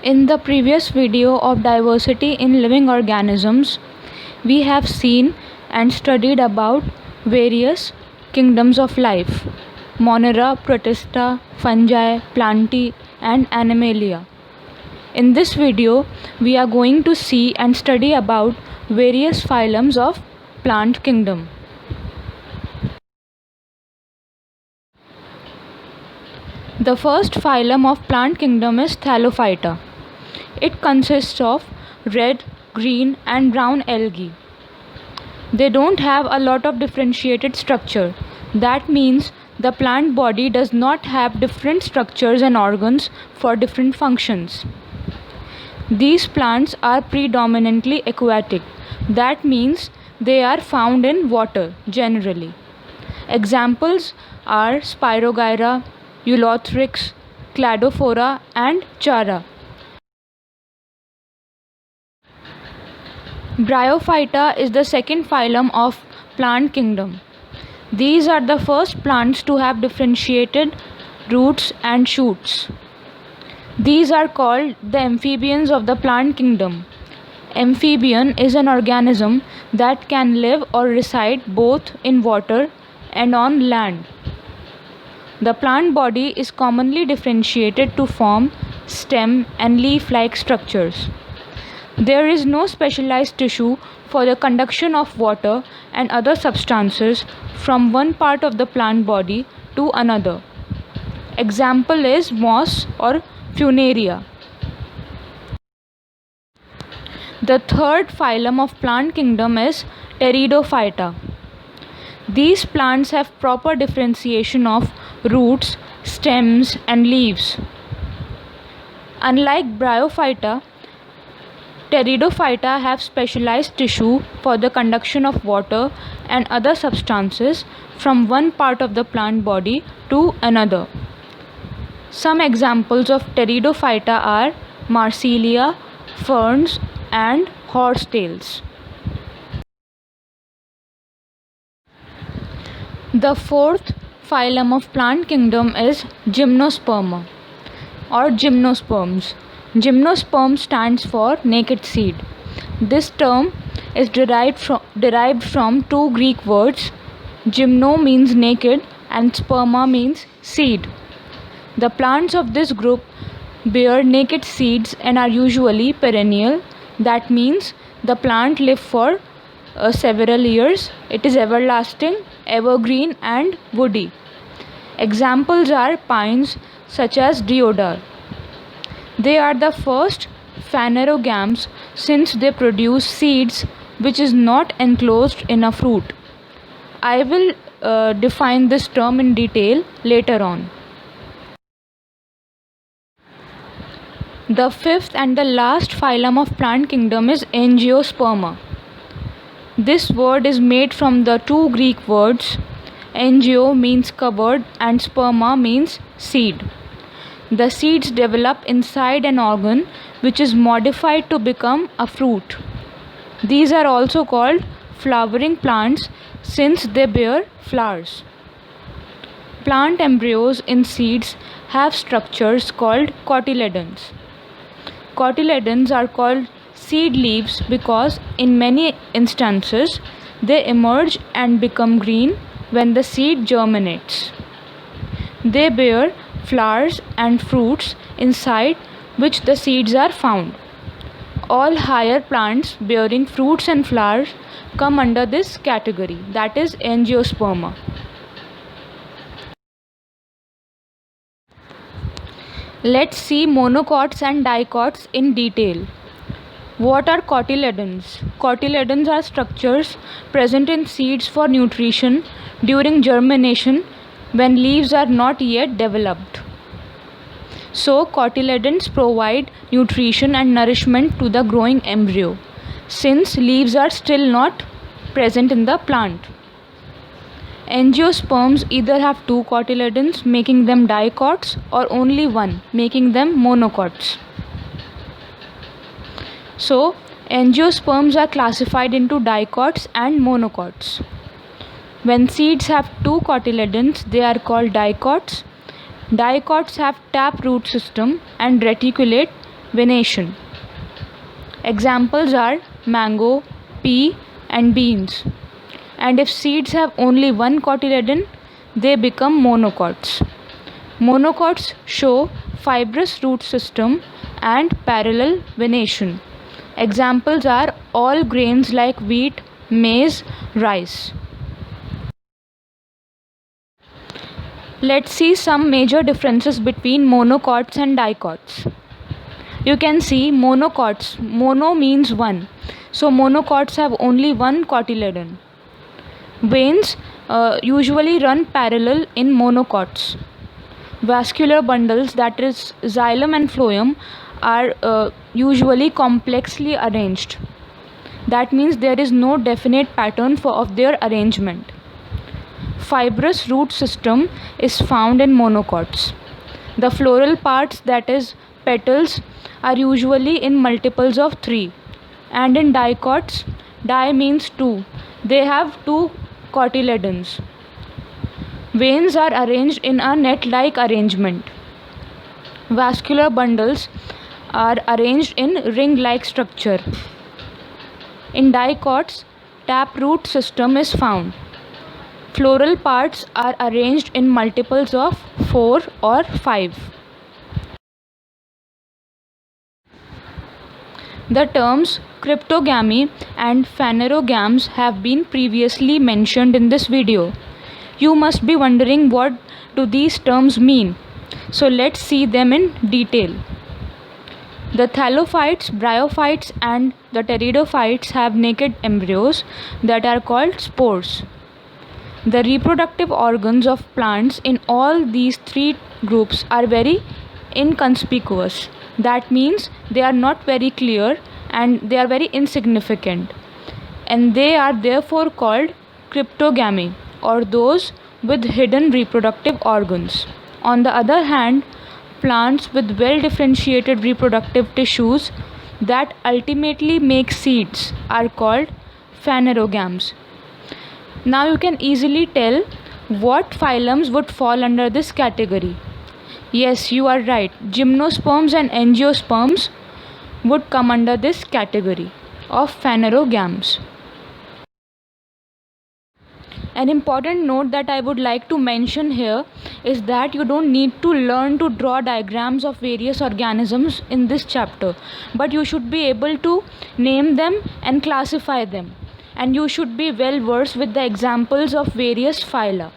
In the previous video of diversity in living organisms, we have seen and studied about various kingdoms of life: Monera, Protista, fungi, plantae, and Animalia. In this video, we are going to see and study about various phylums of plant kingdom. The first phylum of plant kingdom is Thallophyta. It consists of red, green, and brown algae. They don't have a lot of differentiated structure. That means the plant body does not have different structures and organs for different functions. These plants are predominantly aquatic. That means they are found in water generally. Examples are Spirogyra, Eulothrix, Cladophora, and Chara. Bryophyta is the second phylum of plant kingdom. These are the first plants to have differentiated roots and shoots. These are called the amphibians of the plant kingdom. Amphibian is an organism that can live or reside both in water and on land. The plant body is commonly differentiated to form stem and leaf-like structures. There is no specialized tissue for the conduction of water and other substances from one part of the plant body to another. Example is moss or funaria. The third phylum of plant kingdom is Pteridophyta. These plants have proper differentiation of roots, stems, and leaves. Unlike Bryophyta, Pteridophyta have specialized tissue for the conduction of water and other substances from one part of the plant body to another. Some examples of Pteridophyta are Marsilia, ferns, and horsetails. The fourth phylum of plant kingdom is Gymnosperma or gymnosperms. Gymnosperm stands for naked seed. This term is derived from two Greek words. Gymno means naked and sperma means seed. The plants of this group bear naked seeds and are usually perennial. That means the plant lives for several years. It is everlasting, evergreen, and woody. Examples are pines such as deodar. They are the first phanerogams since they produce seeds which is not enclosed in a fruit. I will define this term in detail later on. The fifth and the last phylum of plant kingdom is Angiosperma. This word is made from the two Greek words. Angio means covered and sperma means seed. The seeds develop inside an organ which is modified to become a fruit. These are also called flowering plants since they bear flowers. Plant embryos in seeds have structures called cotyledons. Cotyledons are called seed leaves because in many instances they emerge and become green when the seed germinates. They bear flowers and fruits inside which the seeds are found. All higher plants bearing fruits and flowers come under this category, that is Angiosperma. Let's see monocots and dicots in detail. What are cotyledons? Cotyledons are structures present in seeds for nutrition during germination when leaves are not yet developed. So, cotyledons provide nutrition and nourishment to the growing embryo since leaves are still not present in the plant. Angiosperms either have two cotyledons making them dicots or only one making them monocots. So, angiosperms are classified into dicots and monocots. When seeds have two cotyledons, they are called dicots. Dicots have tap root system and reticulate venation. Examples are mango, pea, and beans. And if seeds have only one cotyledon, they become monocots. Monocots show fibrous root system and parallel venation. Examples are all grains like wheat, maize, rice. Let's see some major differences between monocots and dicots. You can see monocots. Mono means one. So monocots have only one cotyledon. Veins usually run parallel in monocots. Vascular bundles, that is xylem and phloem, are usually complexly arranged. That means there is no definite pattern of their arrangement. Fibrous root system is found in monocots. The floral parts, that is petals, are usually in multiples of 3. And in dicots, di means 2. They have 2 cotyledons. Veins are arranged in a net-like arrangement. Vascular bundles are arranged in ring-like structure. In dicots, taproot system is found. Floral parts are arranged in multiples of 4 or 5. The terms cryptogamy and phanerogams have been previously mentioned in this video. You must be wondering what do these terms mean. So let's see them in detail. The thallophytes, bryophytes, and the pteridophytes have naked embryos that are called spores. The reproductive organs of plants in all these 3 groups are very inconspicuous. That means they are not very clear and they are very insignificant. And they are therefore called cryptogamy, or those with hidden reproductive organs. On the other hand, plants with well differentiated reproductive tissues that ultimately make seeds are called phanerogams. Now you can easily tell what phylums would fall under this category. Yes, you are right. Gymnosperms and angiosperms would come under this category of phanerogams. An important note that I would like to mention here is that you don't need to learn to draw diagrams of various organisms in this chapter, but you should be able to name them and classify them, and you should be well versed with the examples of various phyla.